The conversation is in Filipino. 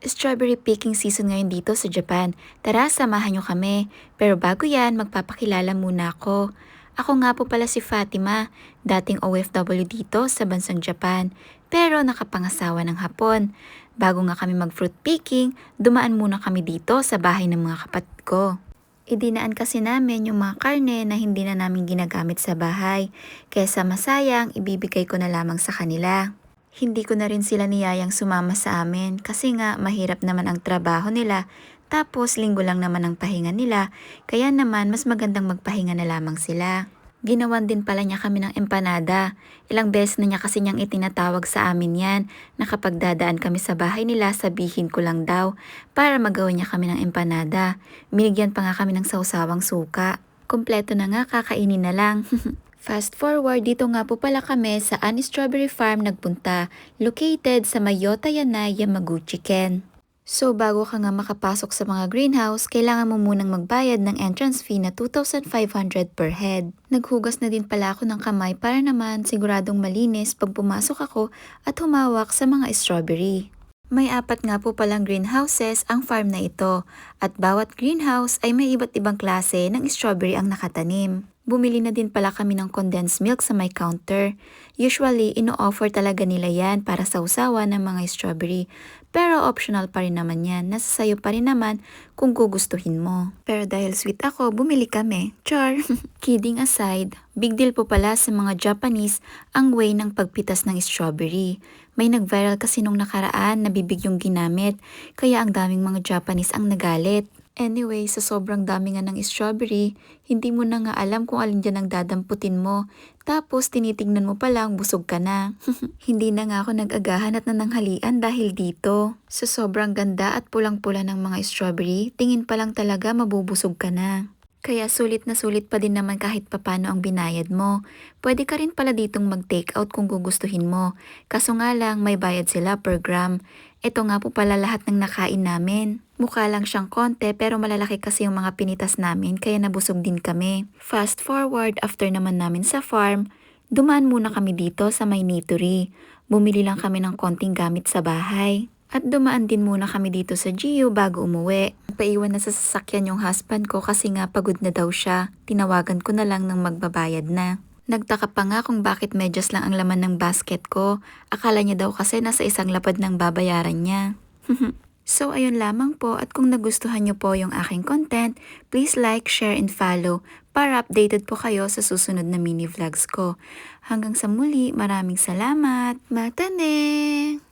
Strawberry picking season ngayon dito sa Japan. Tara, samahan nyo kami. Pero bago yan, magpapakilala muna ako. Ako nga po pala si Fatima, dating OFW dito sa bansang Japan, pero nakapangasawa ng Hapon. Bago nga kami mag-fruit picking, dumaan muna kami dito sa bahay ng mga kapatid ko. Idinaan kasi namin yung mga karne na hindi na namin ginagamit sa bahay, kaysa masayang ibibigay ko na lamang sa kanila. Hindi ko na rin sila niyayang sumama sa amin kasi nga mahirap naman ang trabaho nila, tapos linggo lang naman ang pahinga nila, kaya naman mas magandang magpahinga na lamang sila. Ginawan din pala niya kami ng empanada. Ilang beses na niya kasi niyang itinatawag sa amin yan na kapag dadaan kami sa bahay nila sabihin ko lang daw para magawa niya kami ng empanada. Binigyan pa nga kami ng sausawang suka. Kompleto na nga, kakainin na lang. Fast forward, dito nga po pala kami sa Annie Strawberry Farm nagpunta, located sa Mayota Yanai, Yamaguchi, Ken. So bago ka nga makapasok sa mga greenhouse, kailangan mo munang magbayad ng entrance fee na 2,500 per head. Naghugas na din pala ako ng kamay para naman siguradong malinis pag pumasok ako at humawak sa mga strawberry. May 4 nga po palang greenhouses ang farm na ito at bawat greenhouse ay may iba't ibang klase ng strawberry ang nakatanim. Bumili na din pala kami ng condensed milk sa may counter. Usually, ino-offer talaga nila yan para sa usawa ng mga strawberry. Pero optional pa rin naman yan. Nasa sayo pa rin naman kung gugustuhin mo. Pero dahil sweet ako, bumili kami. Char! Kidding aside, big deal po pala sa mga Japanese ang way ng pagpitas ng strawberry. May nag-viral kasi nung nakaraan na bibig yung ginamit, kaya ang daming mga Japanese ang nagalit. Anyway, sa sobrang dami nga ng strawberry, hindi mo na nga alam kung alin dyan ang dadamputin mo. Tapos tinitignan mo pa lang, busog ka na. Hindi na nga ako nag-agahan at nananghalian dahil dito. Sa sobrang ganda at pulang-pula ng mga strawberry, tingin pa lang talaga mabubusog ka na. Kaya sulit na sulit pa din naman kahit papano ang binayad mo. Pwede ka rin pala ditong mag-take out kung gugustuhin mo. Kaso nga lang may bayad sila per gram. Ito nga po pala lahat ng nakain namin. Mukha lang siyang konti pero malalaki kasi yung mga pinitas namin kaya nabusog din kami. Fast forward, after naman namin sa farm, dumaan muna kami dito sa may Nitori. Bumili lang kami ng konting gamit sa bahay. At dumaan din muna kami dito sa Gio bago umuwi. Paiwan na sa sasakyan yung husband ko kasi nga pagod na daw siya. Tinawagan ko na lang ng magbabayad na. Nagtaka pa nga kung bakit medyas lang ang laman ng basket ko. Akala niya daw kasi nasa isang lapad ng babayaran niya. So ayun lamang po, at kung nagustuhan niyo po yung aking content, please like, share, and follow para updated po kayo sa susunod na mini vlogs ko. Hanggang sa muli, maraming salamat. Mata ne!